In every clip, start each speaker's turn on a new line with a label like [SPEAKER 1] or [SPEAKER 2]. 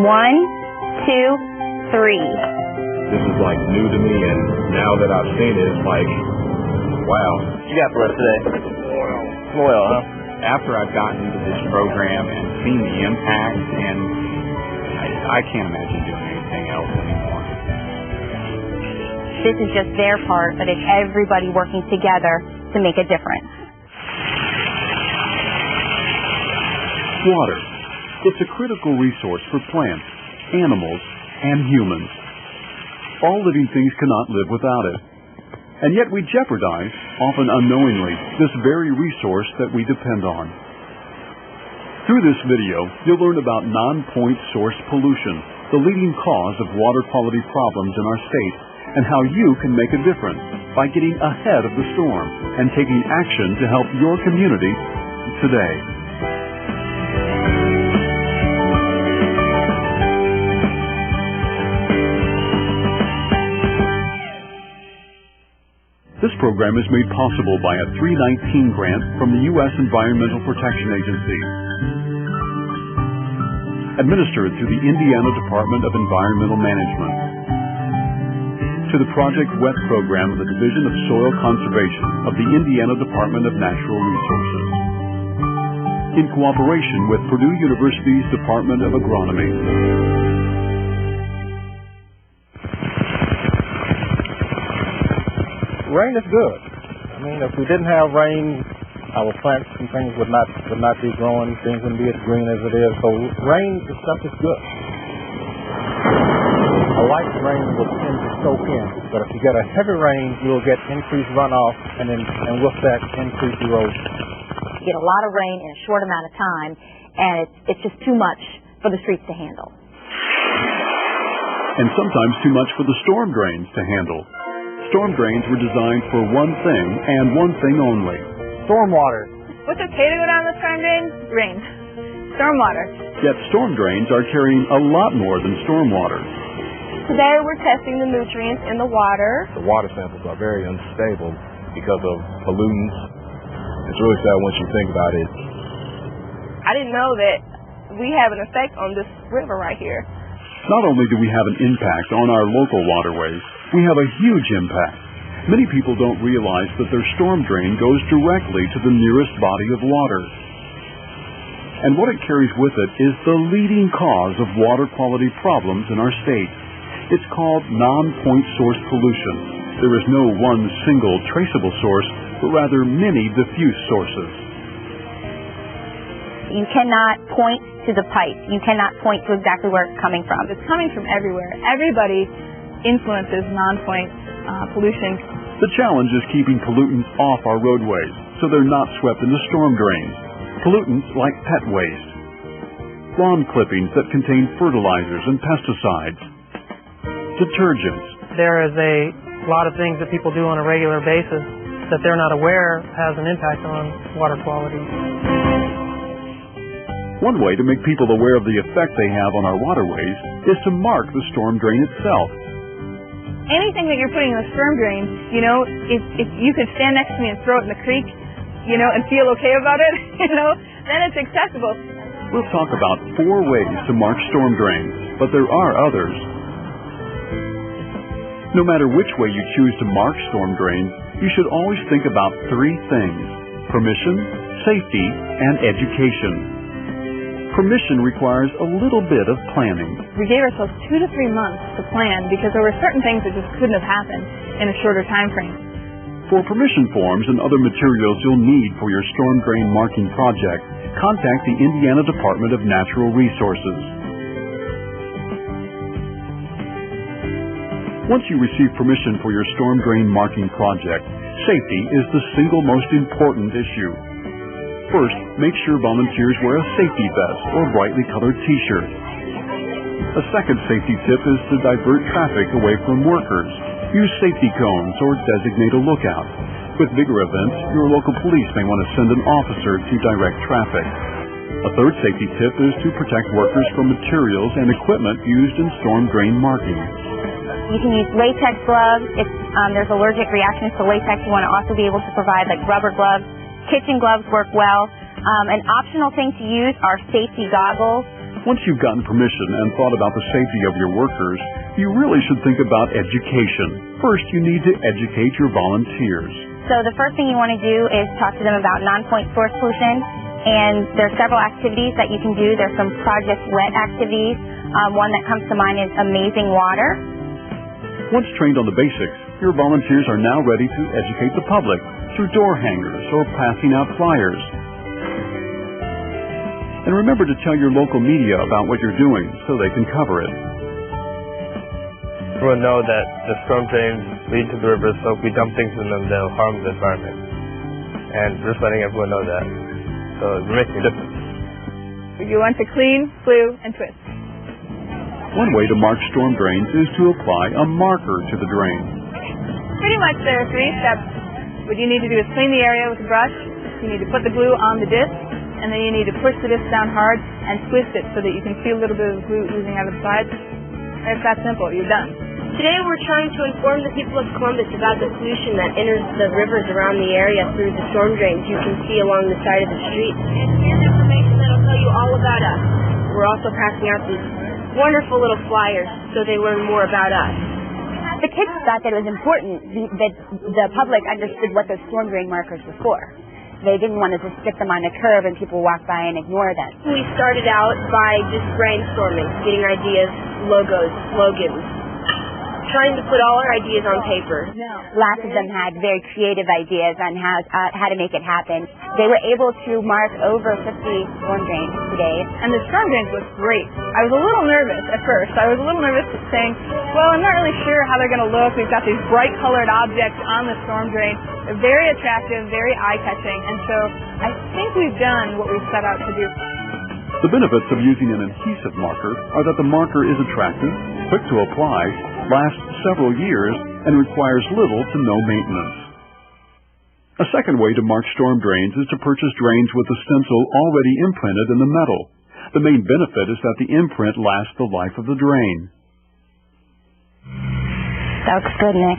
[SPEAKER 1] 1, 2, 3.
[SPEAKER 2] This is like new to me, and now that I've seen it, it's like, wow.
[SPEAKER 3] What you got for us today? Oil, huh?
[SPEAKER 4] After I've gotten into this program and seen the impact, and I can't imagine doing anything else anymore.
[SPEAKER 1] This is just their part, but it's everybody working together to make a difference.
[SPEAKER 5] Water. It's a critical resource for plants, animals, and humans. All living things cannot live without it. And yet we jeopardize, often unknowingly, this very resource that we depend on. Through this video, you'll learn about non-point source pollution, the leading cause of water quality problems in our state, and how you can make a difference by getting ahead of the storm and taking action to help your community today. This program is made possible by a 319 grant from the U.S. Environmental Protection Agency, administered through the Indiana Department of Environmental Management, to the Project WET program of the Division of Soil Conservation of the Indiana Department of Natural Resources, in cooperation with Purdue University's Department of Agronomy.
[SPEAKER 3] Rain is good. I mean, if we didn't have rain, our plants and things would not be growing. Things wouldn't be as green as it is. So rain, the stuff is good. A light rain will tend to soak in, but if you get a heavy rain, you'll get increased runoff, and with that, increased erosion.
[SPEAKER 6] You get a lot of rain in a short amount of time, and it's just too much for the streets to handle.
[SPEAKER 5] And sometimes too much for the storm drains to handle. Storm drains were designed for one thing and one thing only:
[SPEAKER 7] stormwater.
[SPEAKER 8] What's okay to go down the storm drain? Rain. Stormwater.
[SPEAKER 5] Yet storm drains are carrying a lot more than stormwater.
[SPEAKER 8] Today we're testing the nutrients in the water.
[SPEAKER 2] The water samples are very unstable because of pollutants. It's really sad once you think about it.
[SPEAKER 8] I didn't know that we have an effect on this river right here.
[SPEAKER 5] Not only do we have an impact on our local waterways, we have a huge impact. Many people don't realize that their storm drain goes directly to the nearest body of water. And what it carries with it is the leading cause of water quality problems in our state. It's called non-point source pollution. There is no one single traceable source, but rather many diffuse sources.
[SPEAKER 1] You cannot point to the pipe. You cannot point to exactly where it's coming from.
[SPEAKER 8] It's coming from everywhere. Everybody influences non-point pollution.
[SPEAKER 5] The challenge is keeping pollutants off our roadways so they're not swept into storm drains. Pollutants like pet waste, lawn clippings that contain fertilizers and pesticides, detergents.
[SPEAKER 7] There is a lot of things that people do on a regular basis that they're not aware has an impact on water quality.
[SPEAKER 5] One way to make people aware of the effect they have on our waterways is to mark the storm drain itself.
[SPEAKER 8] Anything that you're putting in a storm drain, if you could stand next to me and throw it in the creek, and feel okay about it, then it's accessible.
[SPEAKER 5] We'll talk about 4 ways to mark storm drains, but there are others. No matter which way you choose to mark storm drains, you should always think about 3 things: permission, safety, and education. Permission requires a little bit of planning.
[SPEAKER 8] We gave ourselves 2 to 3 months to plan because there were certain things that just couldn't have happened in a shorter time frame.
[SPEAKER 5] For permission forms and other materials you'll need for your storm drain marking project, contact the Indiana Department of Natural Resources. Once you receive permission for your storm drain marking project, safety is the single most important issue. First, make sure volunteers wear a safety vest or brightly colored t-shirt. A second safety tip is to divert traffic away from workers. Use safety cones or designate a lookout. With bigger events, your local police may want to send an officer to direct traffic. A third safety tip is to protect workers from materials and equipment used in storm drain marking.
[SPEAKER 1] You can use latex gloves. If there's allergic reactions to latex, you want to also be able to provide rubber gloves. Kitchen gloves work well. An optional thing to use are safety goggles.
[SPEAKER 5] Once you've gotten permission and thought about the safety of your workers, you really should think about education. First, you need to educate your volunteers.
[SPEAKER 1] So the first thing you want to do is talk to them about non-point source pollution, and there are several activities that you can do. There's some Project WET activities. One that comes to mind is Amazing Water.
[SPEAKER 5] Once trained on the basics, your volunteers are now ready to educate the public through door hangers or passing out flyers. And remember to tell your local media about what you're doing so they can cover it.
[SPEAKER 9] Everyone know that the storm drains lead to the rivers, so if we dump things in them, they'll harm the environment. And just letting everyone know that. So it makes a difference.
[SPEAKER 8] You want to clean, glue, and twist.
[SPEAKER 5] One way to mark storm drains is to apply a marker to the drain.
[SPEAKER 8] Pretty much there are 3 steps. What you need to do is clean the area with a brush. You need to put the glue on the disc. And then you need to push the disc down hard and twist it so that you can see a little bit of the glue oozing out of the sides. It's that simple. You're done.
[SPEAKER 10] Today we're trying to inform the people of Columbus about the pollution that enters the rivers around the area through the storm drains you can see along the side of the street. And here's information that will tell you all about us. We're also passing out these wonderful little flyers so they learn more about us.
[SPEAKER 11] The kids thought that it was important that the public understood what those storm drain markers were for. They didn't want to just stick them on the curb and people walk by and ignore them.
[SPEAKER 10] We started out by just brainstorming, getting ideas, logos, slogans, trying to put all our ideas on paper.
[SPEAKER 11] Lots of them had very creative ideas on how to make it happen. They were able to mark over 50 storm drains today.
[SPEAKER 8] And the storm drains look great. I was a little nervous at first. I was a little nervous saying, well, I'm not really sure how they're going to look. We've got these bright colored objects on the storm drain. They're very attractive, very eye-catching, and so I think we've done what we've set out to do.
[SPEAKER 5] The benefits of using an adhesive marker are that the marker is attractive, quick to apply, lasts several years, and requires little to no maintenance. A second way to mark storm drains is to purchase drains with the stencil already imprinted in the metal. The main benefit is that the imprint lasts the life of the drain.
[SPEAKER 1] That looks good, Nick.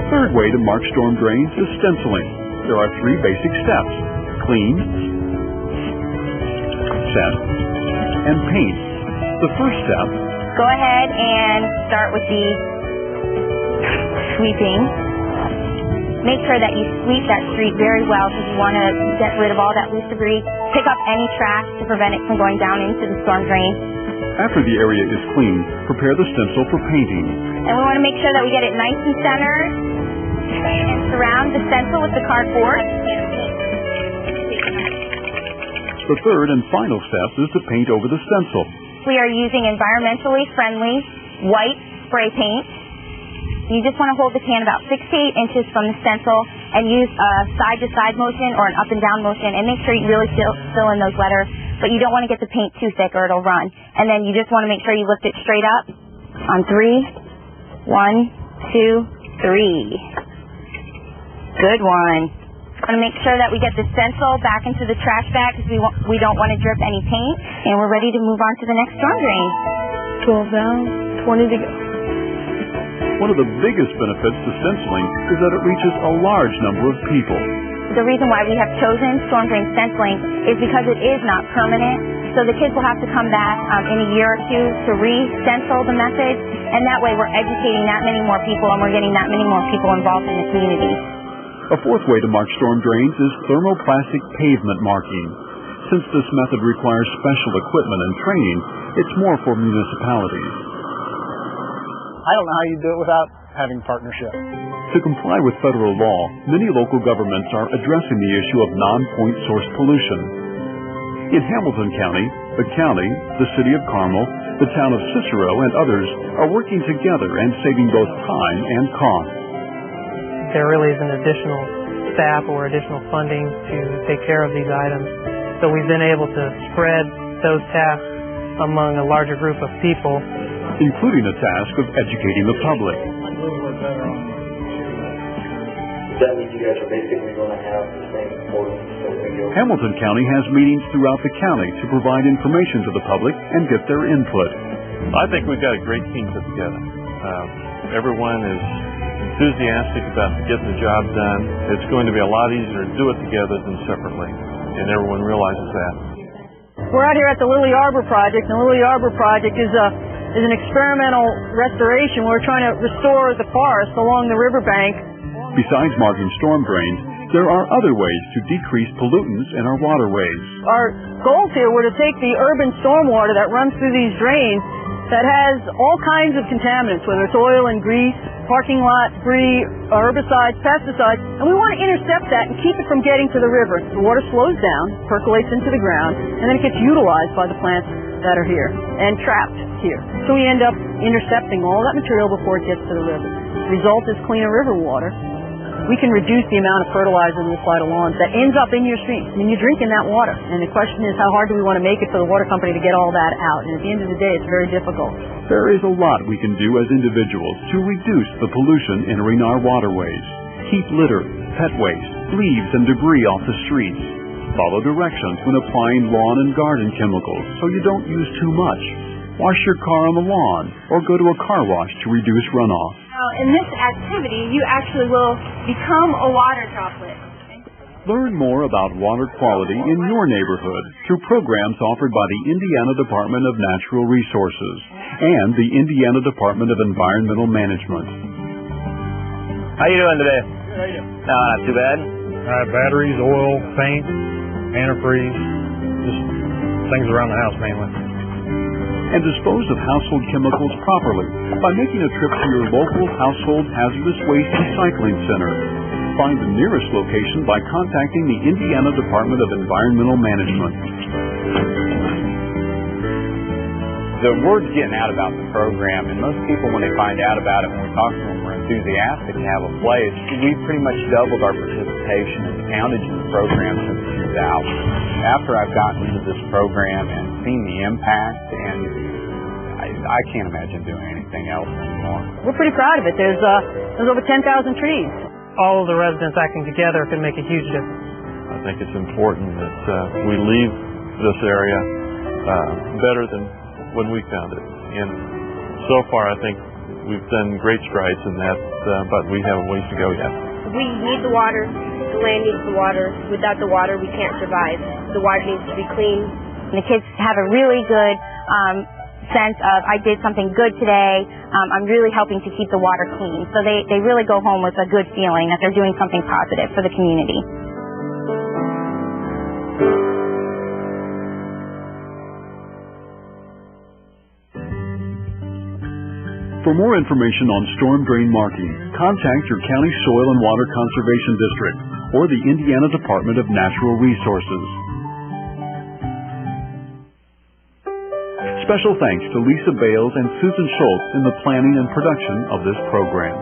[SPEAKER 5] A third way to mark storm drains is stenciling. There are 3 basic steps: clean, set, and paint. The first step...
[SPEAKER 1] Go ahead and start with the sweeping. Make sure that you sweep that street very well because you want to get rid of all that loose debris. Pick up any trash to prevent it from going down into the storm drain.
[SPEAKER 5] After the area is clean, prepare the stencil for painting.
[SPEAKER 1] And we want to make sure that we get it nice and centered and surround the stencil with the cardboard.
[SPEAKER 5] The third and final step is to paint over the stencil.
[SPEAKER 1] We are using environmentally friendly white spray paint. You just want to hold the can about 6 to 8 inches from the stencil and use a side-to-side motion or an up-and-down motion, and make sure you really fill in those letters, but you don't want to get the paint too thick or it'll run. And then you just want to make sure you lift it straight up on 3. 1, 2, 3. Good one. Want to make sure that we get the stencil back into the trash bag because we don't want to drip any paint, and we're ready to move on to the next storm drain.
[SPEAKER 8] 12 down, 20 to go.
[SPEAKER 5] One of the biggest benefits to stenciling is that it reaches a large number of people.
[SPEAKER 1] The reason why we have chosen storm drain stenciling is because it is not permanent, so the kids will have to come back in a year or two to re-stencil the message, and that way we're educating that many more people and we're getting that many more people involved in the community.
[SPEAKER 5] A fourth way to mark storm drains is thermoplastic pavement marking. Since this method requires special equipment and training, it's more for municipalities.
[SPEAKER 3] I don't know how you do it without having partnership.
[SPEAKER 5] To comply with federal law, many local governments are addressing the issue of non-point source pollution. In Hamilton County, the City of Carmel, the town of Cicero, and others are working together and saving both time and cost.
[SPEAKER 7] There really isn't additional staff or additional funding to take care of these items. So we've been able to spread those tasks among a larger group of people,
[SPEAKER 5] including the task of educating the public.
[SPEAKER 12] Does that mean you guys are basically going to have the same importance as we do?
[SPEAKER 5] Hamilton County has meetings throughout the county to provide information to the public and get their input.
[SPEAKER 13] I think we've got a great team put together. Everyone is enthusiastic about getting the job done. It's going to be a lot easier to do it together than separately. and everyone realizes that.
[SPEAKER 14] We're out here at the Lily Arbor Project, and the Lily Arbor Project is an experimental restoration. We're trying to restore the forest along the riverbank.
[SPEAKER 5] Besides marking storm drains, there are other ways to decrease pollutants in our waterways.
[SPEAKER 14] Our goals here were to take the urban stormwater that runs through these drains that has all kinds of contaminants, whether it's oil and grease, parking lot debris, herbicides, pesticides, and we want to intercept that and keep it from getting to the river. The water slows down, percolates into the ground, and then it gets utilized by the plants that are here and trapped here. So we end up intercepting all that material before it gets to the river. The result is cleaner river water. We can reduce the amount of fertilizer in the side of lawns that ends up in your streams. I mean, you're drinking that water. And the question is, how hard do we want to make it for the water company to get all that out? And at the end of the day, it's very difficult.
[SPEAKER 5] There is a lot we can do as individuals to reduce the pollution entering our waterways. Keep litter, pet waste, leaves, and debris off the streets. Follow directions when applying lawn and garden chemicals so you don't use too much. Wash your car on the lawn or go to a car wash to reduce runoff.
[SPEAKER 15] In this activity, you actually will become a water droplet.
[SPEAKER 5] Learn more about water quality in your neighborhood through programs offered by the Indiana Department of Natural Resources and the Indiana Department of Environmental Management.
[SPEAKER 9] How you doing today?
[SPEAKER 3] Good, how you doing?
[SPEAKER 9] Not too bad.
[SPEAKER 3] Batteries, oil, paint, antifreeze, just things around the house mainly.
[SPEAKER 5] And dispose of household chemicals properly by making a trip to your local household hazardous waste recycling center. Find the nearest location by contacting the Indiana Department of Environmental Management.
[SPEAKER 4] The word's getting out about the program, and most people, when they find out about it, when we talk to them, we're enthusiastic to have a place. We've pretty much doubled our participation and poundage in the program since 2000. After I've gotten into this program and seen the impact, and I can't imagine doing anything else anymore.
[SPEAKER 14] We're pretty proud of it. There's over 10,000 trees.
[SPEAKER 7] All of the residents acting together can make a huge difference.
[SPEAKER 13] I think it's important that we leave this area better than when we found it. And so far, I think we've done great strides in that, but we have a ways to go yet.
[SPEAKER 10] We need the water. The land needs the water. Without the water, we can't survive. The water needs to be clean.
[SPEAKER 1] The kids have a really good sense of, I did something good today. I'm really helping to keep the water clean. So they really go home with a good feeling that they're doing something positive for the community.
[SPEAKER 5] For more information on storm drain marking, contact your county soil and water conservation district or the Indiana Department of Natural Resources. Special thanks to Lisa Bales and Susan Schultz in the planning and production of this program.